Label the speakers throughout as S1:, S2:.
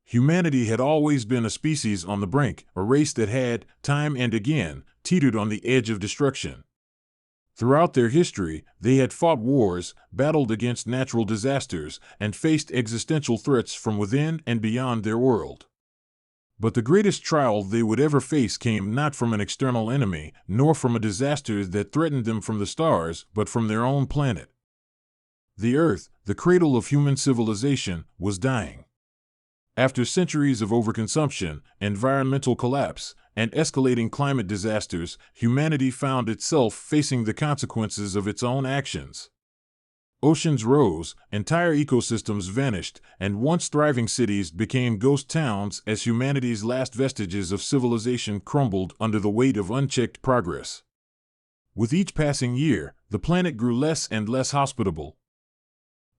S1: Humanity had always been a species on the brink, a race that had, time and again, teetered on the edge of destruction. Throughout their history, they had fought wars, battled against natural disasters, and faced existential threats from within and beyond their world. But the greatest trial they would ever face came not from an external enemy, nor from a disaster that threatened them from the stars, but from their own planet. The Earth, the cradle of human civilization, was dying. After centuries of overconsumption, environmental collapse, and escalating climate disasters, humanity found itself facing the consequences of its own actions. Oceans rose, entire ecosystems vanished, and once thriving cities became ghost towns as humanity's last vestiges of civilization crumbled under the weight of unchecked progress. With each passing year, the planet grew less and less hospitable.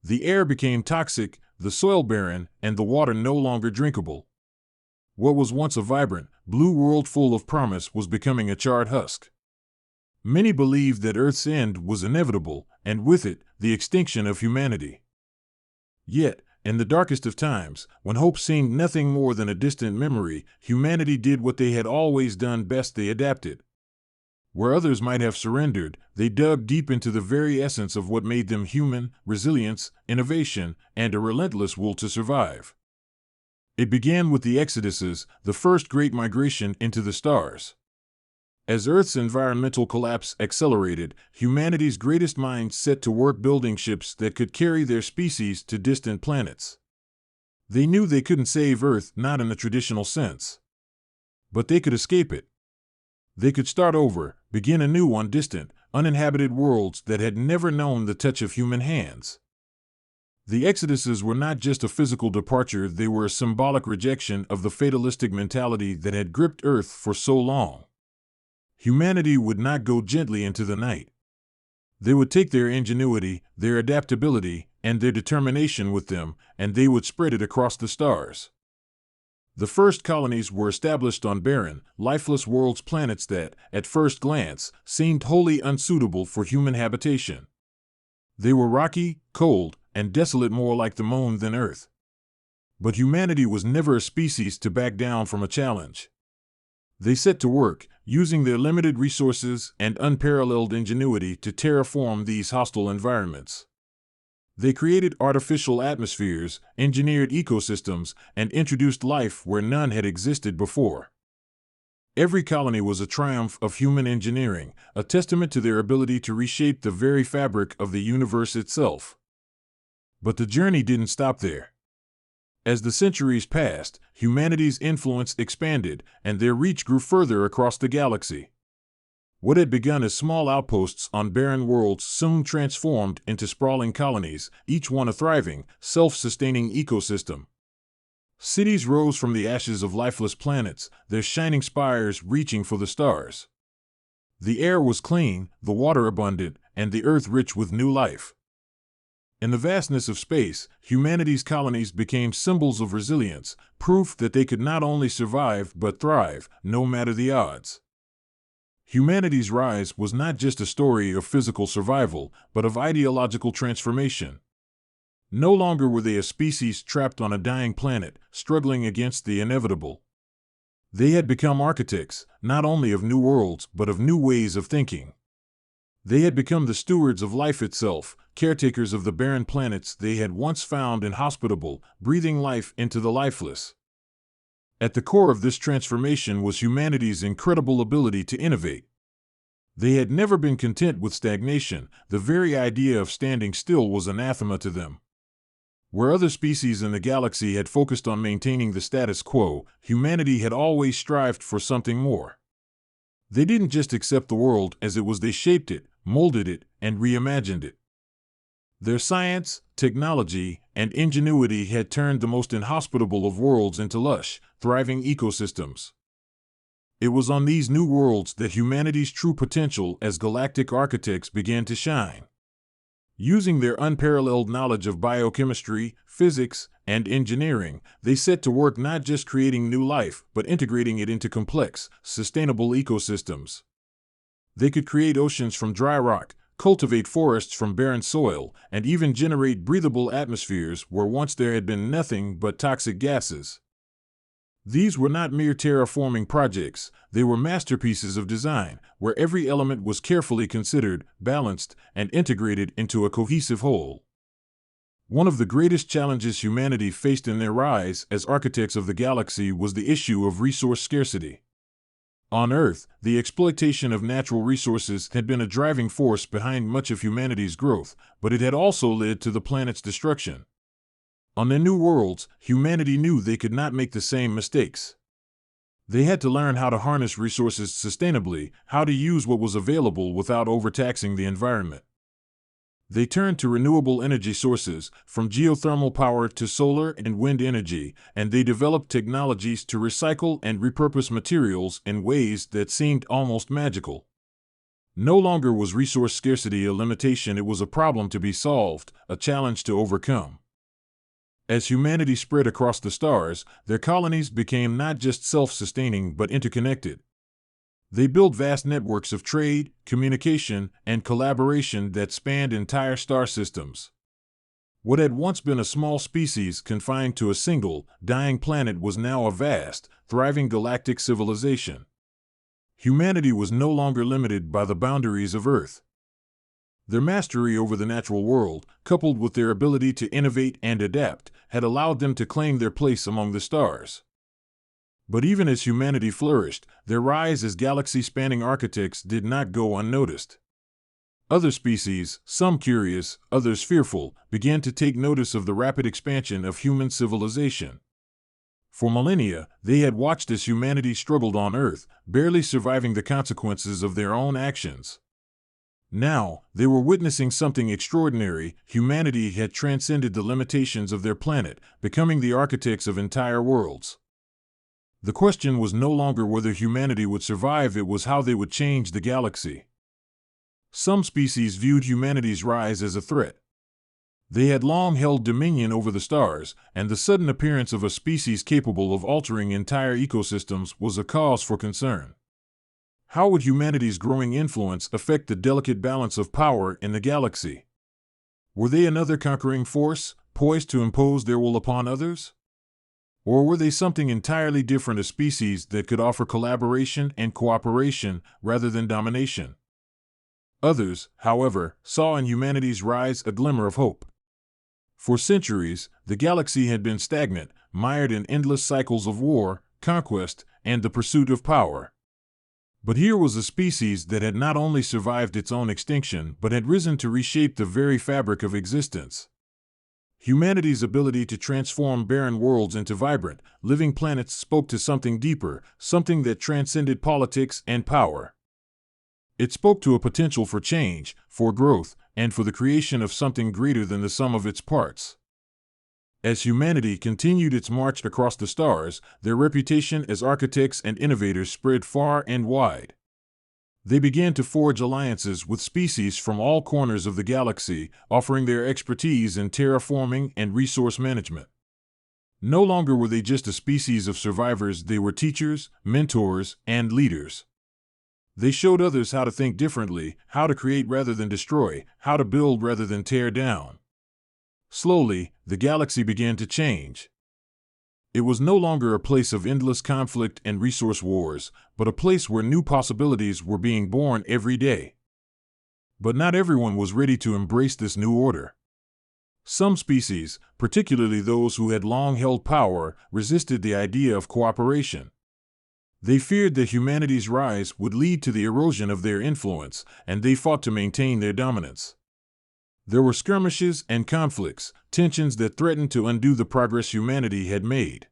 S1: The air became toxic, the soil barren, and the water no longer drinkable. What was once a vibrant, blue world full of promise was becoming a charred husk. Many believed that Earth's end was inevitable, and with it, the extinction of humanity. Yet, in the darkest of times, when hope seemed nothing more than a distant memory, humanity did what they had always done best: they adapted. Where others might have surrendered, they dug deep into the very essence of what made them human: resilience, innovation, and a relentless will to survive. It began with the exoduses, the first great migration into the stars. As Earth's environmental collapse accelerated, humanity's greatest minds set to work building ships that could carry their species to distant planets. They knew they couldn't save Earth, not in the traditional sense. But they could escape it. They could start over, begin anew on distant, uninhabited worlds that had never known the touch of human hands. The exoduses were not just a physical departure, they were a symbolic rejection of the fatalistic mentality that had gripped Earth for so long. Humanity would not go gently into the night. They would take their ingenuity, their adaptability, and their determination with them, and they would spread it across the stars. The first colonies were established on barren, lifeless worlds, planets that, at first glance, seemed wholly unsuitable for human habitation. They were rocky, cold, and desolate, more like the moon than Earth. But humanity was never a species to back down from a challenge. They set to work, using their limited resources and unparalleled ingenuity to terraform these hostile environments. They created artificial atmospheres, engineered ecosystems, and introduced life where none had existed before. Every colony was a triumph of human engineering, a testament to their ability to reshape the very fabric of the universe itself. But the journey didn't stop there. As the centuries passed, humanity's influence expanded, and their reach grew further across the galaxy. What had begun as small outposts on barren worlds soon transformed into sprawling colonies, each one a thriving, self-sustaining ecosystem. Cities rose from the ashes of lifeless planets, their shining spires reaching for the stars. The air was clean, the water abundant, and the earth rich with new life. In the vastness of space, humanity's colonies became symbols of resilience, proof that they could not only survive but thrive, no matter the odds. Humanity's rise was not just a story of physical survival, but of ideological transformation. No longer were they a species trapped on a dying planet, struggling against the inevitable. They had become architects, not only of new worlds, but of new ways of thinking. They had become the stewards of life itself, caretakers of the barren planets they had once found inhospitable, breathing life into the lifeless. At the core of this transformation was humanity's incredible ability to innovate. They had never been content with stagnation. The very idea of standing still was anathema to them. Where other species in the galaxy had focused on maintaining the status quo, humanity had always strived for something more. They didn't just accept the world as it was, they shaped it, molded it, and reimagined it. Their science, technology, and ingenuity had turned the most inhospitable of worlds into lush, thriving ecosystems. It was on these new worlds that humanity's true potential as galactic architects began to shine. Using their unparalleled knowledge of biochemistry, physics, and engineering, they set to work not just creating new life, but integrating it into complex, sustainable ecosystems. They could create oceans from dry rock, cultivate forests from barren soil, and even generate breathable atmospheres where once there had been nothing but toxic gases. These were not mere terraforming projects, they were masterpieces of design, where every element was carefully considered, balanced, and integrated into a cohesive whole. One of the greatest challenges humanity faced in their rise as architects of the galaxy was the issue of resource scarcity. On Earth, the exploitation of natural resources had been a driving force behind much of humanity's growth, but it had also led to the planet's destruction. On their new worlds, humanity knew they could not make the same mistakes. They had to learn how to harness resources sustainably, how to use what was available without overtaxing the environment. They turned to renewable energy sources, from geothermal power to solar and wind energy, and they developed technologies to recycle and repurpose materials in ways that seemed almost magical. No longer was resource scarcity a limitation, it was a problem to be solved, a challenge to overcome. As humanity spread across the stars, their colonies became not just self-sustaining but interconnected. They built vast networks of trade, communication, and collaboration that spanned entire star systems. What had once been a small species confined to a single, dying planet was now a vast, thriving galactic civilization. Humanity was no longer limited by the boundaries of Earth. Their mastery over the natural world, coupled with their ability to innovate and adapt, had allowed them to claim their place among the stars. But even as humanity flourished, their rise as galaxy-spanning architects did not go unnoticed. Other species, some curious, others fearful, began to take notice of the rapid expansion of human civilization. For millennia, they had watched as humanity struggled on Earth, barely surviving the consequences of their own actions. Now, they were witnessing something extraordinary. Humanity had transcended the limitations of their planet, becoming the architects of entire worlds. The question was no longer whether humanity would survive, it was how they would change the galaxy. Some species viewed humanity's rise as a threat. They had long held dominion over the stars, and the sudden appearance of a species capable of altering entire ecosystems was a cause for concern. How would humanity's growing influence affect the delicate balance of power in the galaxy? Were they another conquering force, poised to impose their will upon others? Or were they something entirely different, a species that could offer collaboration and cooperation rather than domination? Others, however, saw in humanity's rise a glimmer of hope. For centuries, the galaxy had been stagnant, mired in endless cycles of war, conquest, and the pursuit of power. But here was a species that had not only survived its own extinction but had risen to reshape the very fabric of existence. Humanity's ability to transform barren worlds into vibrant, living planets spoke to something deeper, something that transcended politics and power. It spoke to a potential for change, for growth, and for the creation of something greater than the sum of its parts. As humanity continued its march across the stars, their reputation as architects and innovators spread far and wide. They began to forge alliances with species from all corners of the galaxy, offering their expertise in terraforming and resource management. No longer were they just a species of survivors, they were teachers, mentors, and leaders. They showed others how to think differently, how to create rather than destroy, how to build rather than tear down. Slowly, the galaxy began to change. It was no longer a place of endless conflict and resource wars, but a place where new possibilities were being born every day. But not everyone was ready to embrace this new order. Some species, particularly those who had long held power, resisted the idea of cooperation. They feared that humanity's rise would lead to the erosion of their influence, and they fought to maintain their dominance. There were skirmishes and conflicts, tensions that threatened to undo the progress humanity had made.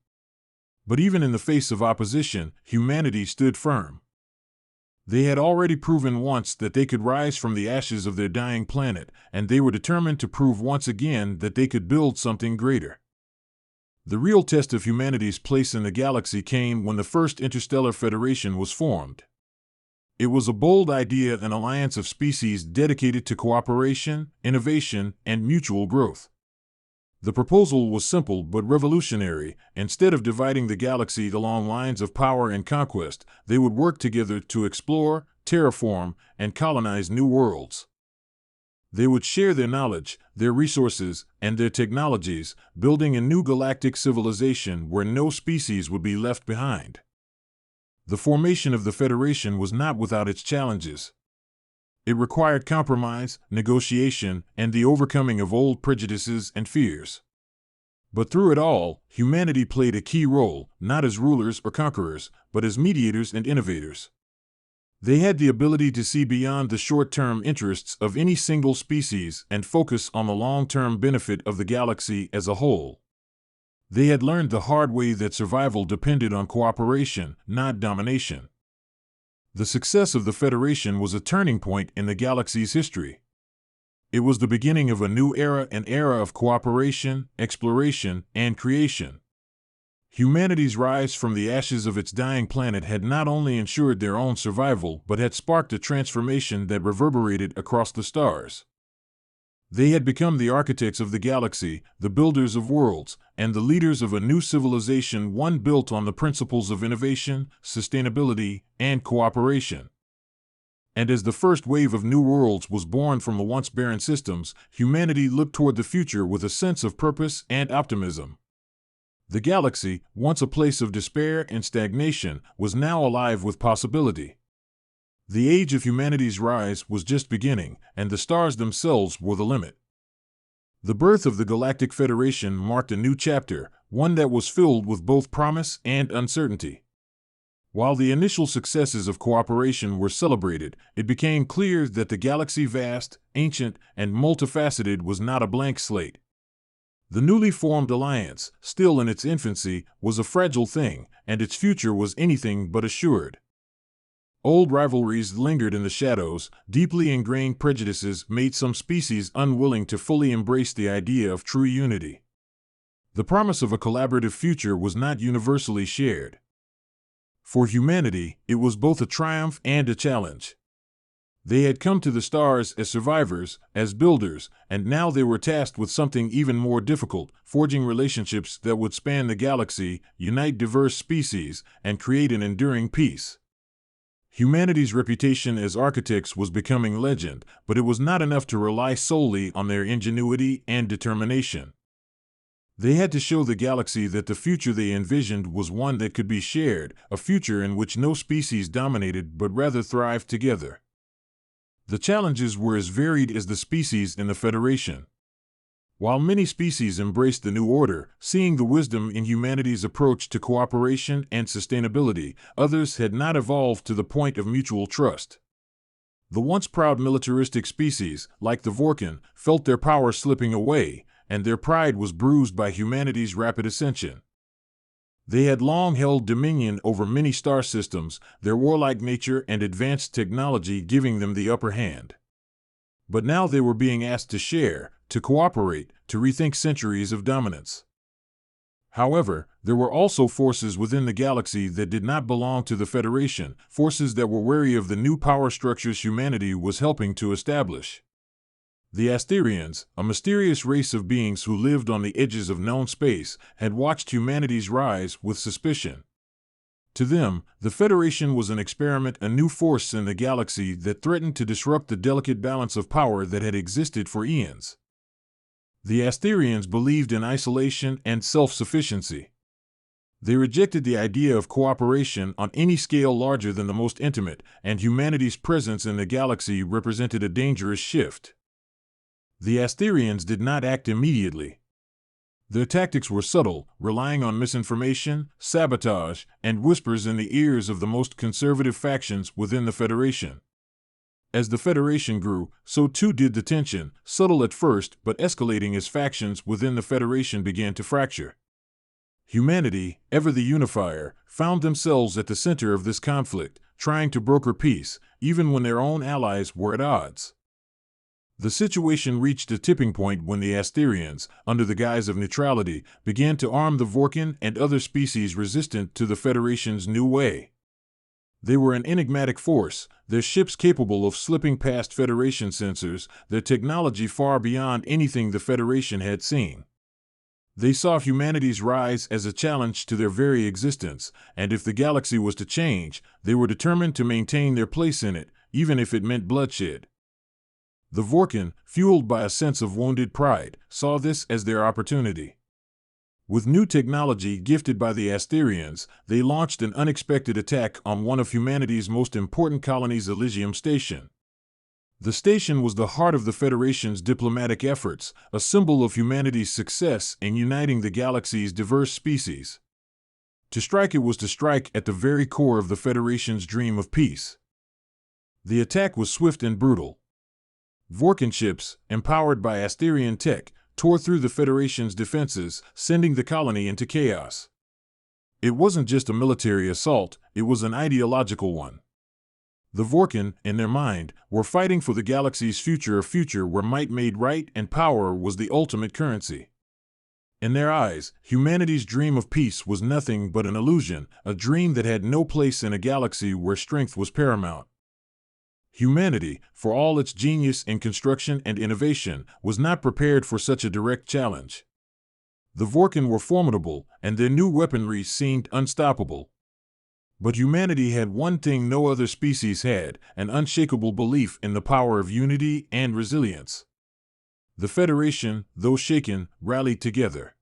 S1: But even in the face of opposition, humanity stood firm. They had already proven once that they could rise from the ashes of their dying planet, and they were determined to prove once again that they could build something greater. The real test of humanity's place in the galaxy came when the first interstellar federation was formed. It was a bold idea, an alliance of species dedicated to cooperation, innovation, and mutual growth. The proposal was simple but revolutionary. Instead of dividing the galaxy along lines of power and conquest, they would work together to explore, terraform, and colonize new worlds. They would share their knowledge, their resources, and their technologies, building a new galactic civilization where no species would be left behind. The formation of the Federation was not without its challenges. It required compromise, negotiation, and the overcoming of old prejudices and fears. But through it all, humanity played a key role, not as rulers or conquerors, but as mediators and innovators. They had the ability to see beyond the short-term interests of any single species and focus on the long-term benefit of the galaxy as a whole. They had learned the hard way that survival depended on cooperation, not domination. The success of the Federation was a turning point in the galaxy's history. It was the beginning of a new era, an era of cooperation, exploration, and creation. Humanity's rise from the ashes of its dying planet had not only ensured their own survival, but had sparked a transformation that reverberated across the stars. They had become the architects of the galaxy, the builders of worlds, and the leaders of a new civilization, one built on the principles of innovation, sustainability, and cooperation. And as the first wave of new worlds was born from the once barren systems, humanity looked toward the future with a sense of purpose and optimism. The galaxy, once a place of despair and stagnation, was now alive with possibility. The age of humanity's rise was just beginning, and the stars themselves were the limit. The birth of the Galactic Federation marked a new chapter, one that was filled with both promise and uncertainty. While the initial successes of cooperation were celebrated, it became clear that the galaxy, vast, ancient, and multifaceted, was not a blank slate. The newly formed alliance, still in its infancy, was a fragile thing, and its future was anything but assured. Old rivalries lingered in the shadows, deeply ingrained prejudices made some species unwilling to fully embrace the idea of true unity. The promise of a collaborative future was not universally shared. For humanity, it was both a triumph and a challenge. They had come to the stars as survivors, as builders, and now they were tasked with something even more difficult, forging relationships that would span the galaxy, unite diverse species, and create an enduring peace. Humanity's reputation as architects was becoming legend, but it was not enough to rely solely on their ingenuity and determination. They had to show the galaxy that the future they envisioned was one that could be shared, a future in which no species dominated but rather thrived together. The challenges were as varied as the species in the Federation. While many species embraced the new order, seeing the wisdom in humanity's approach to cooperation and sustainability, others had not evolved to the point of mutual trust. The once proud militaristic species, like the Vorkan, felt their power slipping away, and their pride was bruised by humanity's rapid ascension. They had long held dominion over many star systems, their warlike nature and advanced technology giving them the upper hand. But now they were being asked to share, to cooperate, to rethink centuries of dominance. However, there were also forces within the galaxy that did not belong to the Federation, forces that were wary of the new power structures humanity was helping to establish. The Asterians, a mysterious race of beings who lived on the edges of known space, had watched humanity's rise with suspicion. To them, the Federation was an experiment, a new force in the galaxy that threatened to disrupt the delicate balance of power that had existed for eons. The Asterians believed in isolation and self-sufficiency. They rejected the idea of cooperation on any scale larger than the most intimate, and humanity's presence in the galaxy represented a dangerous shift. The Asterians did not act immediately. Their tactics were subtle, relying on misinformation, sabotage, and whispers in the ears of the most conservative factions within the Federation. As the Federation grew, so too did the tension, subtle at first but escalating as factions within the Federation began to fracture. Humanity, ever the unifier, found themselves at the center of this conflict, trying to broker peace, even when their own allies were at odds. The situation reached a tipping point when the Asterians, under the guise of neutrality, began to arm the Vorkan and other species resistant to the Federation's new way. They were an enigmatic force, their ships capable of slipping past Federation sensors, their technology far beyond anything the Federation had seen. They saw humanity's rise as a challenge to their very existence, and if the galaxy was to change, they were determined to maintain their place in it, even if it meant bloodshed. The Vorkin, fueled by a sense of wounded pride, saw this as their opportunity. With new technology gifted by the Asterians, they launched an unexpected attack on one of humanity's most important colonies, Elysium Station. The station was the heart of the Federation's diplomatic efforts, a symbol of humanity's success in uniting the galaxy's diverse species. To strike it was to strike at the very core of the Federation's dream of peace. The attack was swift and brutal. Vorkin ships, empowered by Asterian tech, tore through the Federation's defenses, sending the colony into chaos. It wasn't just a military assault, it was an ideological one. The Vorkin, in their mind, were fighting for the galaxy's future, a future where might made right and power was the ultimate currency. In their eyes, humanity's dream of peace was nothing but an illusion, a dream that had no place in a galaxy where strength was paramount. Humanity, for all its genius in construction and innovation, was not prepared for such a direct challenge. The Vorkin were formidable, and their new weaponry seemed unstoppable. But humanity had one thing no other species had, an unshakable belief in the power of unity and resilience. The Federation, though shaken, rallied together.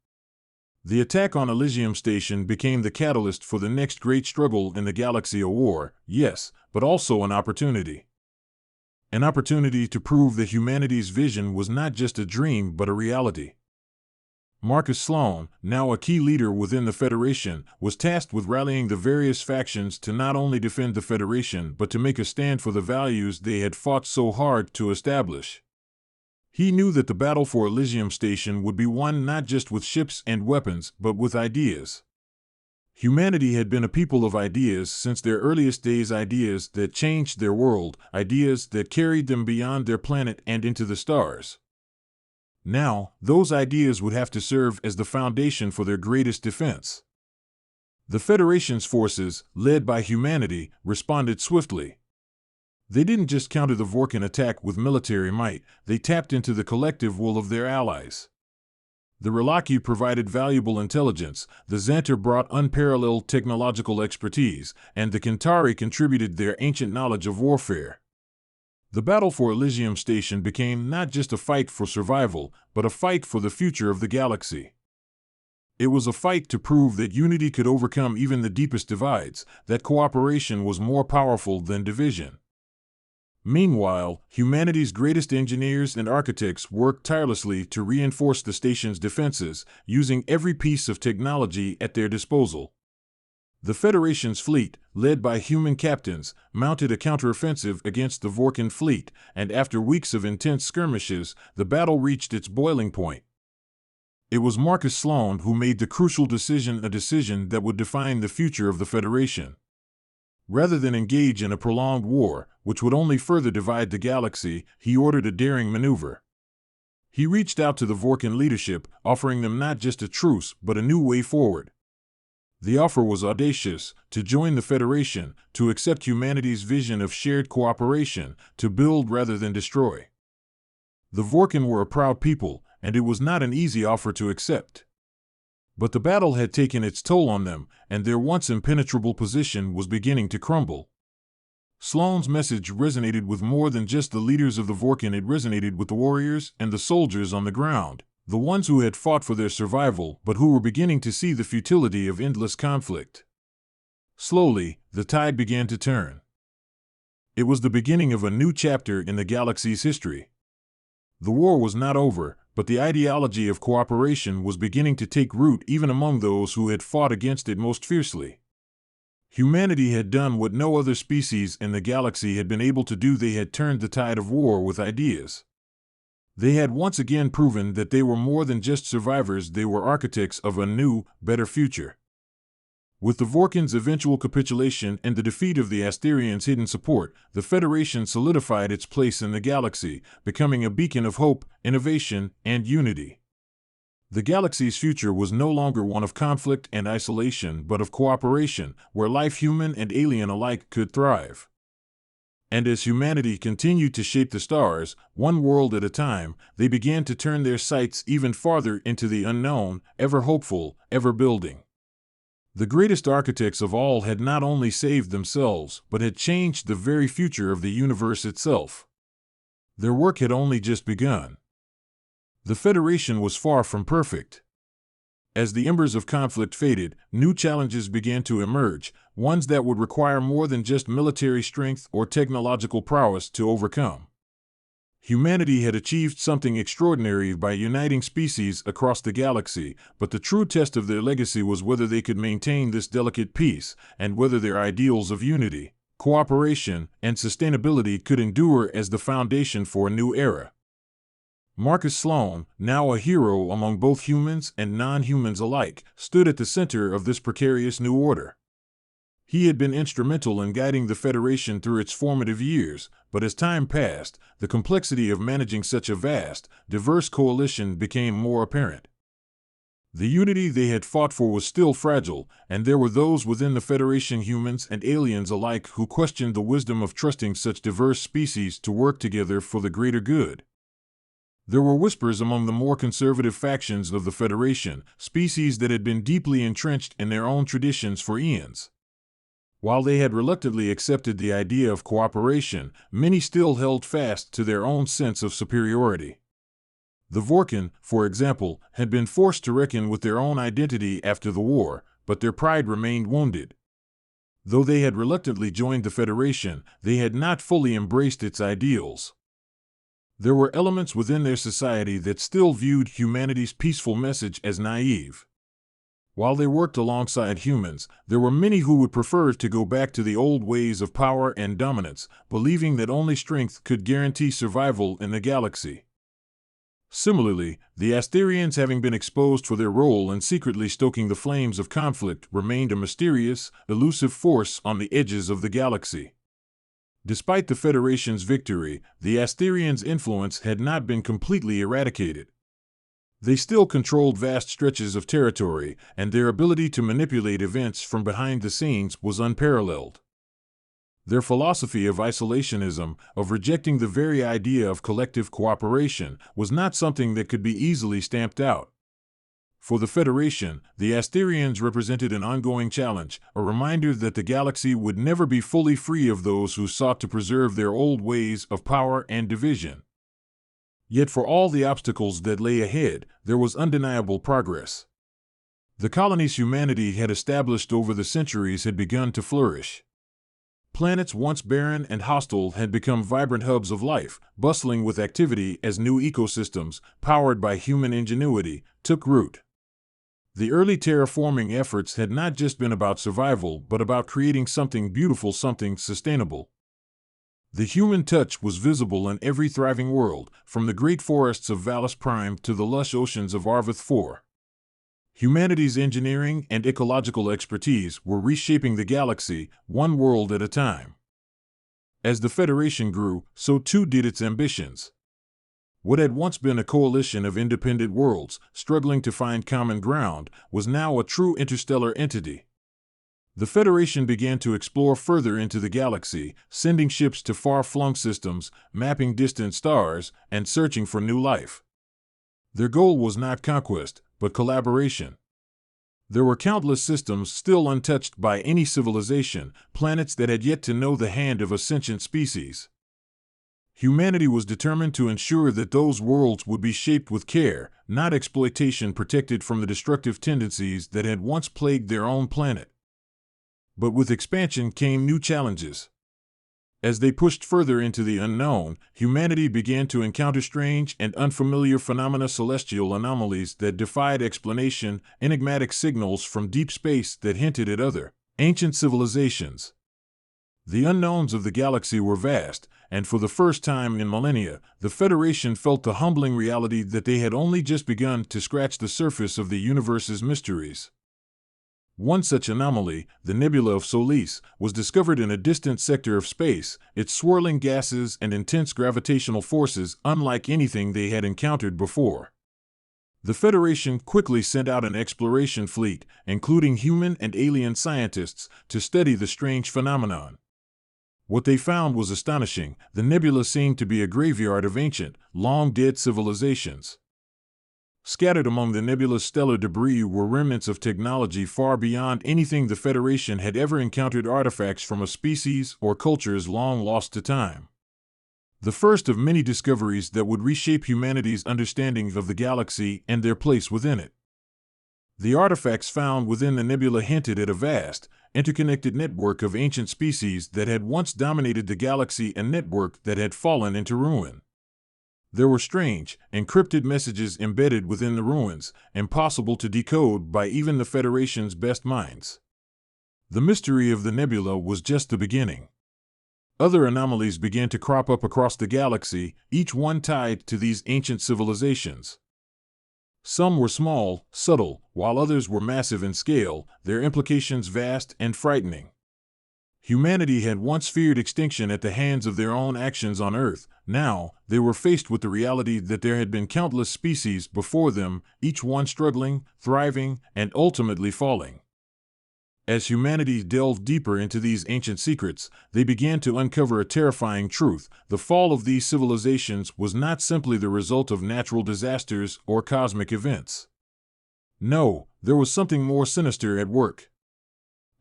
S1: The attack on Elysium Station became the catalyst for the next great struggle in the galaxy, a war, yes, but also an opportunity. An opportunity to prove that humanity's vision was not just a dream but a reality. Marcus Sloan, now a key leader within the Federation, was tasked with rallying the various factions to not only defend the Federation but to make a stand for the values they had fought so hard to establish. He knew that the battle for Elysium Station would be won not just with ships and weapons but with ideas. Humanity had been a people of ideas since their earliest days, ideas that changed their world, ideas that carried them beyond their planet and into the stars. Now, those ideas would have to serve as the foundation for their greatest defense. The Federation's forces, led by humanity, responded swiftly. They didn't just counter the Vorkin attack with military might, they tapped into the collective will of their allies. The Relaki provided valuable intelligence, the Xantar brought unparalleled technological expertise, and the Kentari contributed their ancient knowledge of warfare. The battle for Elysium Station became not just a fight for survival, but a fight for the future of the galaxy. It was a fight to prove that unity could overcome even the deepest divides, that cooperation was more powerful than division. Meanwhile, humanity's greatest engineers and architects worked tirelessly to reinforce the station's defenses, using every piece of technology at their disposal. The Federation's fleet, led by human captains, mounted a counteroffensive against the Vorkin fleet, and after weeks of intense skirmishes, the battle reached its boiling point. It was Marcus Sloan who made the crucial decision, a decision that would define the future of the Federation. Rather than engage in a prolonged war, which would only further divide the galaxy, he ordered a daring maneuver. He reached out to the Vorkin leadership, offering them not just a truce, but a new way forward. The offer was audacious: to join the Federation, to accept humanity's vision of shared cooperation, to build rather than destroy. The Vorkin were a proud people, and it was not an easy offer to accept. But the battle had taken its toll on them, and their once impenetrable position was beginning to crumble. Sloan's message resonated with more than just the leaders of the Vorkin. It resonated with the warriors and the soldiers on the ground, the ones who had fought for their survival but who were beginning to see the futility of endless conflict. Slowly, the tide began to turn. It was the beginning of a new chapter in the galaxy's history. The war was not over, but the ideology of cooperation was beginning to take root even among those who had fought against it most fiercely. Humanity had done what no other species in the galaxy had been able to do. They had turned the tide of war with ideas. They had once again proven that they were more than just survivors, they were architects of a new, better future. With the Vorkin's eventual capitulation and the defeat of the Asterians' hidden support, the Federation solidified its place in the galaxy, becoming a beacon of hope, innovation, and unity. The galaxy's future was no longer one of conflict and isolation but of cooperation, where life, human and alien alike, could thrive. And as humanity continued to shape the stars, one world at a time, they began to turn their sights even farther into the unknown, ever hopeful, ever building. The greatest architects of all had not only saved themselves, but had changed the very future of the universe itself. Their work had only just begun. The Federation was far from perfect. As the embers of conflict faded, new challenges began to emerge, ones that would require more than just military strength or technological prowess to overcome. Humanity had achieved something extraordinary by uniting species across the galaxy, but the true test of their legacy was whether they could maintain this delicate peace, and whether their ideals of unity, cooperation, and sustainability could endure as the foundation for a new era. Marcus Sloan, now a hero among both humans and non-humans alike, stood at the center of this precarious new order. He had been instrumental in guiding the Federation through its formative years, but as time passed, the complexity of managing such a vast, diverse coalition became more apparent. The unity they had fought for was still fragile, and there were those within the Federation, humans and aliens alike, who questioned the wisdom of trusting such diverse species to work together for the greater good. There were whispers among the more conservative factions of the Federation, species that had been deeply entrenched in their own traditions for eons. While they had reluctantly accepted the idea of cooperation, many still held fast to their own sense of superiority. The Vorkan, for example, had been forced to reckon with their own identity after the war, but their pride remained wounded. Though they had reluctantly joined the Federation, they had not fully embraced its ideals. There were elements within their society that still viewed humanity's peaceful message as naive. While they worked alongside humans, there were many who would prefer to go back to the old ways of power and dominance, believing that only strength could guarantee survival in the galaxy. Similarly, the Asterians, having been exposed for their role in secretly stoking the flames of conflict, remained a mysterious, elusive force on the edges of the galaxy. Despite the Federation's victory, the Asterians' influence had not been completely eradicated. They still controlled vast stretches of territory, and their ability to manipulate events from behind the scenes was unparalleled. Their philosophy of isolationism, of rejecting the very idea of collective cooperation, was not something that could be easily stamped out. For the Federation, the Asterians represented an ongoing challenge, a reminder that the galaxy would never be fully free of those who sought to preserve their old ways of power and division. Yet for all the obstacles that lay ahead, there was undeniable progress. The colonies humanity had established over the centuries had begun to flourish. Planets once barren and hostile had become vibrant hubs of life, bustling with activity as new ecosystems, powered by human ingenuity, took root. The early terraforming efforts had not just been about survival, but about creating something beautiful, something sustainable. The human touch was visible in every thriving world, from the great forests of Valus Prime to the lush oceans of Arvith IV. Humanity's engineering and ecological expertise were reshaping the galaxy, one world at a time. As the Federation grew, so too did its ambitions. What had once been a coalition of independent worlds, struggling to find common ground, was now a true interstellar entity. The Federation began to explore further into the galaxy, sending ships to far-flung systems, mapping distant stars, and searching for new life. Their goal was not conquest, but collaboration. There were countless systems still untouched by any civilization, planets that had yet to know the hand of a sentient species. Humanity was determined to ensure that those worlds would be shaped with care, not exploitation, protected from the destructive tendencies that had once plagued their own planet. But with expansion came new challenges. As they pushed further into the unknown, humanity began to encounter strange and unfamiliar phenomena, celestial anomalies that defied explanation, enigmatic signals from deep space that hinted at other, ancient civilizations. The unknowns of the galaxy were vast, and for the first time in millennia, the Federation felt the humbling reality that they had only just begun to scratch the surface of the universe's mysteries. One such anomaly, the nebula of Solis, was discovered in a distant sector of space, its swirling gases and intense gravitational forces unlike anything they had encountered before. The Federation quickly sent out an exploration fleet, including human and alien scientists, to study the strange phenomenon. What they found was astonishing. The nebula seemed to be a graveyard of ancient, long-dead civilizations. Scattered among the nebula's stellar debris were remnants of technology far beyond anything the Federation had ever encountered, artifacts from a species or cultures long lost to time. the first of many discoveries that would reshape humanity's understanding of the galaxy and their place within it. The artifacts found within the nebula hinted at a vast, interconnected network of ancient species that had once dominated the galaxy, a network that had fallen into ruin. There were strange, encrypted messages embedded within the ruins, impossible to decode by even the Federation's best minds. The mystery of the nebula was just the beginning. Other anomalies began to crop up across the galaxy, each one tied to these ancient civilizations. Some were small, subtle, while others were massive in scale, their implications vast and frightening. Humanity had once feared extinction at the hands of their own actions on Earth. Now, they were faced with the reality that there had been countless species before them, each one struggling, thriving, and ultimately falling. As humanity delved deeper into these ancient secrets, they began to uncover a terrifying truth. The fall of these civilizations was not simply the result of natural disasters or cosmic events. No, there was something more sinister at work.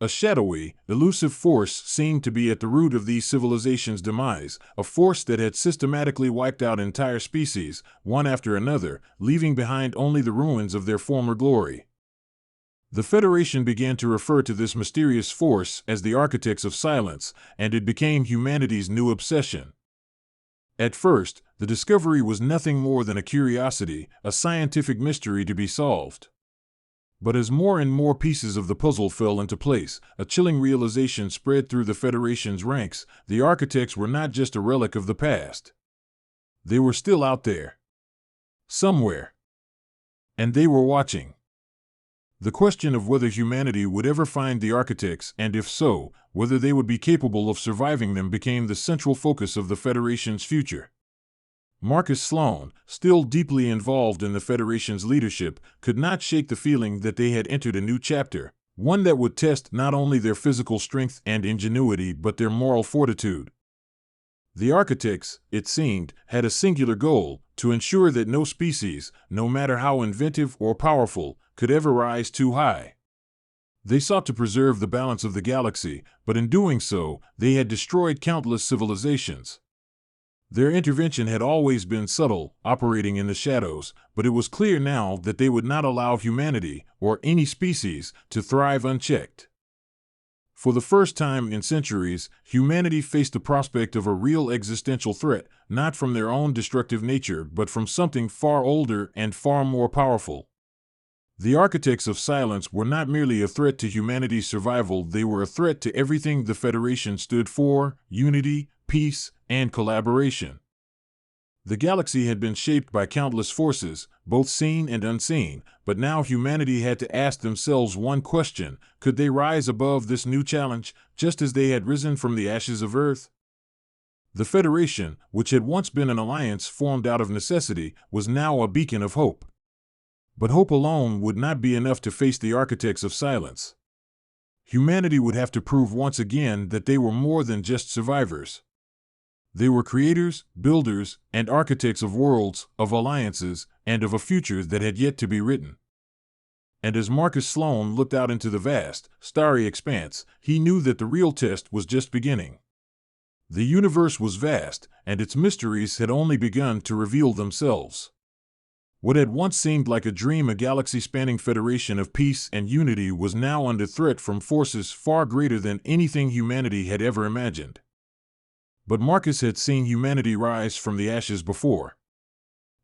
S1: A shadowy, elusive force seemed to be at the root of these civilizations' demise, a force that had systematically wiped out entire species, one after another, leaving behind only the ruins of their former glory. The Federation began to refer to this mysterious force as the Architects of Silence, and it became humanity's new obsession. At first, the discovery was nothing more than a curiosity, a scientific mystery to be solved. But as more and more pieces of the puzzle fell into place, a chilling realization spread through the Federation's ranks. The Architects were not just a relic of the past. They were still out there. Somewhere. And they were watching. The question of whether humanity would ever find the Architects, and if so, whether they would be capable of surviving them, became the central focus of the Federation's future. Marcus Sloan, still deeply involved in the Federation's leadership, could not shake the feeling that they had entered a new chapter, one that would test not only their physical strength and ingenuity but their moral fortitude. The Architects, it seemed, had a singular goal: to ensure that no species, no matter how inventive or powerful, could ever rise too high. They sought to preserve the balance of the galaxy, but in doing so, they had destroyed countless civilizations. Their intervention had always been subtle, operating in the shadows, but it was clear now that they would not allow humanity, or any species, to thrive unchecked. For the first time in centuries, humanity faced the prospect of a real existential threat, not from their own destructive nature but from something far older and far more powerful. The Architects of Silence were not merely a threat to humanity's survival, they were a threat to everything the Federation stood for: unity, peace, and collaboration. The galaxy had been shaped by countless forces, both seen and unseen, but now humanity had to ask themselves one question: could they rise above this new challenge, just as they had risen from the ashes of Earth? The Federation, which had once been an alliance formed out of necessity, was now a beacon of hope. But hope alone would not be enough to face the Architects of Silence. Humanity would have to prove once again that they were more than just survivors. They were creators, builders, and architects of worlds, of alliances, and of a future that had yet to be written. And as Marcus Sloan looked out into the vast, starry expanse, he knew that the real test was just beginning. The universe was vast, and its mysteries had only begun to reveal themselves. What had once seemed like a dream, a galaxy-spanning federation of peace and unity, was now under threat from forces far greater than anything humanity had ever imagined. But Marcus had seen humanity rise from the ashes before.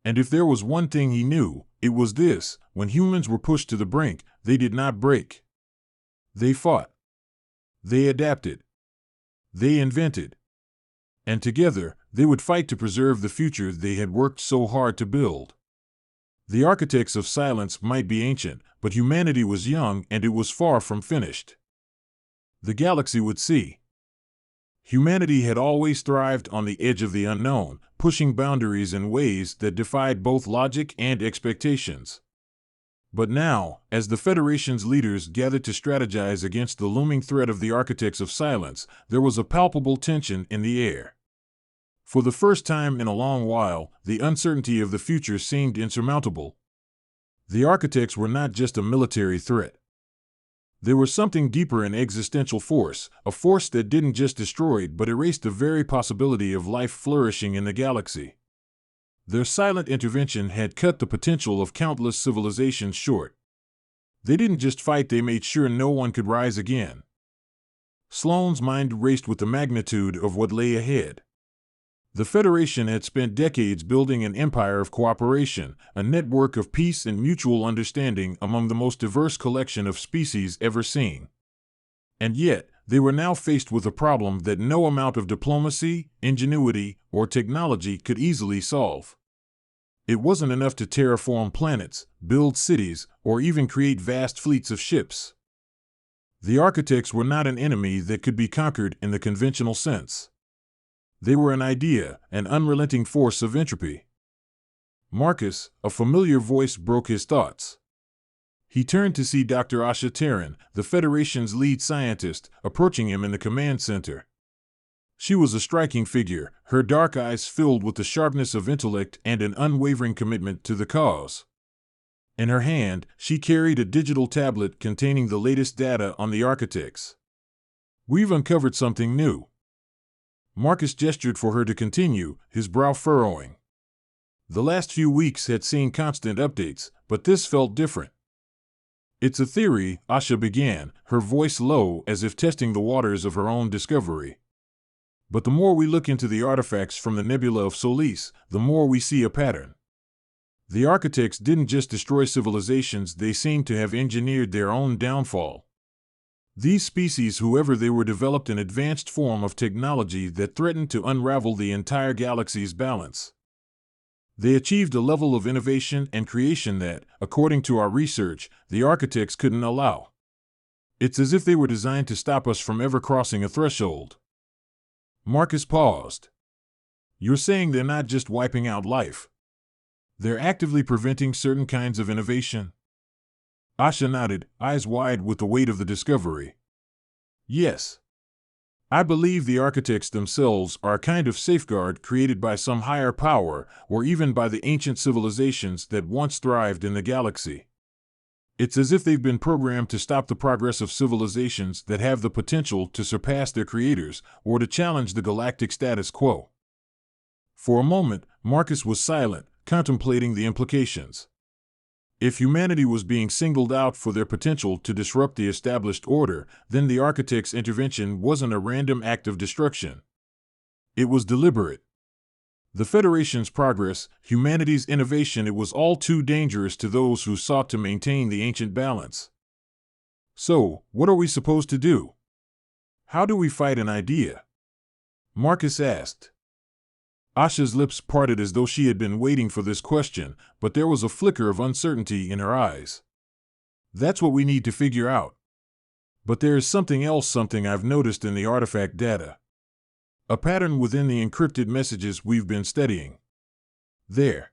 S1: And if there was one thing he knew, it was this: when humans were pushed to the brink, they did not break. They fought. They adapted. They invented. And together, they would fight to preserve the future they had worked so hard to build. The Architects of Silence might be ancient, but humanity was young and it was far from finished. The galaxy would see. Humanity had always thrived on the edge of the unknown, pushing boundaries in ways that defied both logic and expectations. But now, as the Federation's leaders gathered to strategize against the looming threat of the Architects of Silence, there was a palpable tension in the air. For the first time in a long while, the uncertainty of the future seemed insurmountable. The Architects were not just a military threat. There was something deeper in existential force, a force that didn't just destroy but erased the very possibility of life flourishing in the galaxy. Their silent intervention had cut the potential of countless civilizations short. They didn't just fight, they made sure no one could rise again. Sloane's mind raced with the magnitude of what lay ahead. The Federation had spent decades building an empire of cooperation, a network of peace and mutual understanding among the most diverse collection of species ever seen. And yet, they were now faced with a problem that no amount of diplomacy, ingenuity, or technology could easily solve. It wasn't enough to terraform planets, build cities, or even create vast fleets of ships. The architects were not an enemy that could be conquered in the conventional sense. They were an idea, an unrelenting force of entropy. Marcus, a familiar voice, broke his thoughts. He turned to see Dr. Asha Terran, the Federation's lead scientist, approaching him in the command center. She was a striking figure, her dark eyes filled with the sharpness of intellect and an unwavering commitment to the cause. In her hand, she carried a digital tablet containing the latest data on the architects. "We've uncovered something new." Marcus gestured for her to continue, his brow furrowing. The last few weeks had seen constant updates, but this felt different. "It's a theory," Asha began, her voice low as if testing the waters of her own discovery. "But the more we look into the artifacts from the nebula of Solis, the more we see a pattern. The architects didn't just destroy civilizations, they seem to have engineered their own downfall. These species, whoever they were, developed an advanced form of technology that threatened to unravel the entire galaxy's balance. They achieved a level of innovation and creation that, according to our research, the architects couldn't allow. It's as if they were designed to stop us from ever crossing a threshold." Marcus paused. "You're saying they're not just wiping out life? They're actively preventing certain kinds of innovation?" Asha nodded, eyes wide with the weight of the discovery. "Yes. I believe the architects themselves are a kind of safeguard created by some higher power, or even by the ancient civilizations that once thrived in the galaxy. It's as if they've been programmed to stop the progress of civilizations that have the potential to surpass their creators or to challenge the galactic status quo." For a moment, Marcus was silent, contemplating the implications. If humanity was being singled out for their potential to disrupt the established order, then the architects' intervention wasn't a random act of destruction. It was deliberate. The Federation's progress, humanity's innovation, it was all too dangerous to those who sought to maintain the ancient balance. "So, what are we supposed to do? How do we fight an idea?" Marcus asked. Asha's lips parted as though she had been waiting for this question, but there was a flicker of uncertainty in her eyes. "That's what we need to figure out. But there is something else, something I've noticed in the artifact data. A pattern within the encrypted messages we've been studying. There.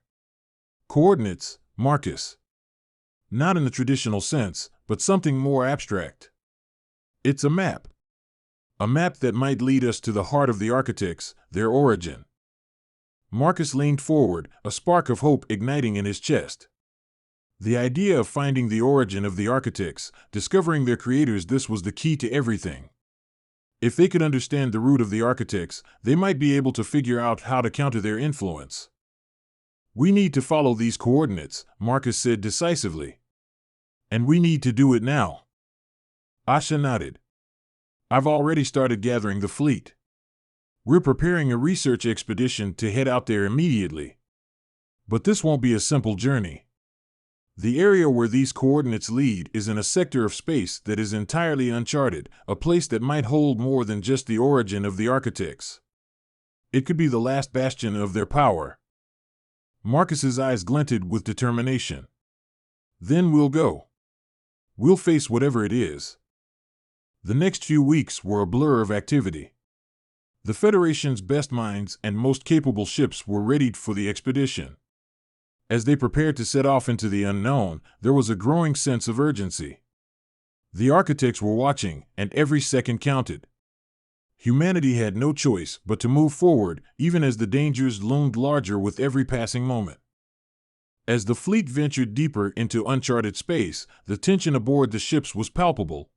S1: Coordinates, Marcus. Not in the traditional sense, but something more abstract. It's a map. A map that might lead us to the heart of the architects, their origin." Marcus leaned forward, a spark of hope igniting in his chest. The idea of finding the origin of the architects, discovering their creators, this was the key to everything. If they could understand the root of the architects, they might be able to figure out how to counter their influence. "We need to follow these coordinates," Marcus said decisively. "And we need to do it now." Asha nodded. "I've already started gathering the fleet. We're preparing a research expedition to head out there immediately. But this won't be a simple journey. The area where these coordinates lead is in a sector of space that is entirely uncharted, a place that might hold more than just the origin of the architects. It could be the last bastion of their power." Marcus's eyes glinted with determination. "Then we'll go. We'll face whatever it is." The next few weeks were a blur of activity. The Federation's best minds and most capable ships were readied for the expedition. As they prepared to set off into the unknown, there was a growing sense of urgency. The architects were watching, and every second counted. Humanity had no choice but to move forward, even as the dangers loomed larger with every passing moment. As the fleet ventured deeper into uncharted space, the tension aboard the ships was palpable.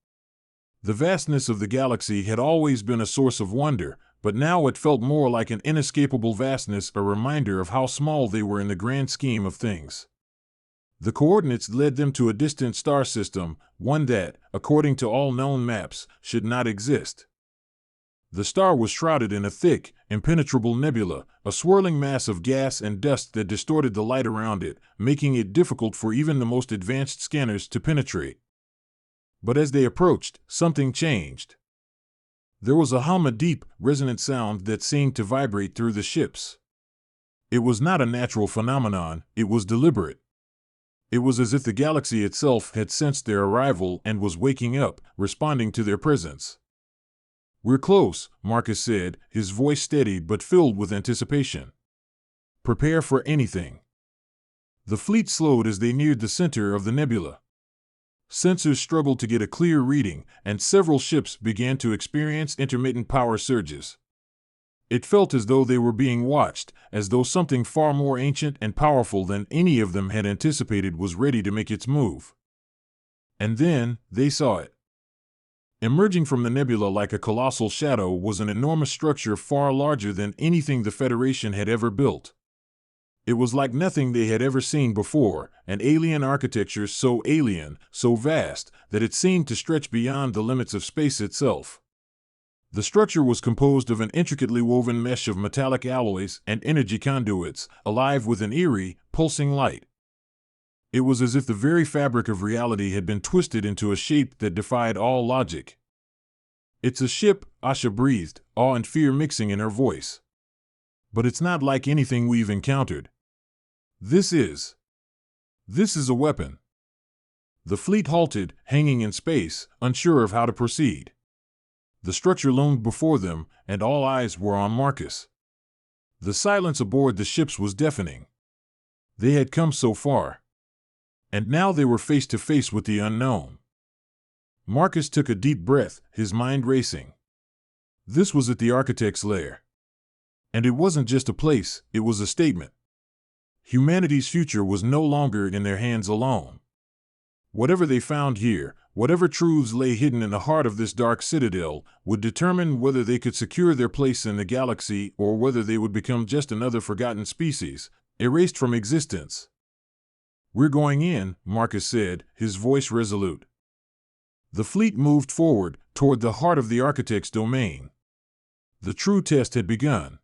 S1: The vastness of the galaxy had always been a source of wonder, but now it felt more like an inescapable vastness, a reminder of how small they were in the grand scheme of things. The coordinates led them to a distant star system, one that, according to all known maps, should not exist. The star was shrouded in a thick, impenetrable nebula, a swirling mass of gas and dust that distorted the light around it, making it difficult for even the most advanced scanners to penetrate. But as they approached, something changed. There was a hum, a deep, resonant sound that seemed to vibrate through the ships. It was not a natural phenomenon, it was deliberate. It was as if the galaxy itself had sensed their arrival and was waking up, responding to their presence. "We're close," Marcus said, his voice steady but filled with anticipation. "Prepare for anything." The fleet slowed as they neared the center of the nebula. Sensors struggled to get a clear reading, and several ships began to experience intermittent power surges. It felt as though they were being watched, as though something far more ancient and powerful than any of them had anticipated was ready to make its move. And then, they saw it. Emerging from the nebula like a colossal shadow was an enormous structure far larger than anything the Federation had ever built. It was like nothing they had ever seen before, an alien architecture so alien, so vast, that it seemed to stretch beyond the limits of space itself. The structure was composed of an intricately woven mesh of metallic alloys and energy conduits, alive with an eerie, pulsing light. It was as if the very fabric of reality had been twisted into a shape that defied all logic. "It's a ship," Asha breathed, awe and fear mixing in her voice. "But it's not like anything we've encountered. This is a weapon." The fleet halted, hanging in space, unsure of how to proceed. The structure loomed before them, and all eyes were on Marcus. The silence aboard the ships was deafening. They had come so far. And now they were face to face with the unknown. Marcus took a deep breath, his mind racing. This was at the architect's lair. And it wasn't just a place, it was a statement. Humanity's future was no longer in their hands alone. Whatever they found here, whatever truths lay hidden in the heart of this dark citadel, would determine whether they could secure their place in the galaxy or whether they would become just another forgotten species, erased from existence. "We're going in," Marcus said, his voice resolute. The fleet moved forward, toward the heart of the architect's domain. The true test had begun.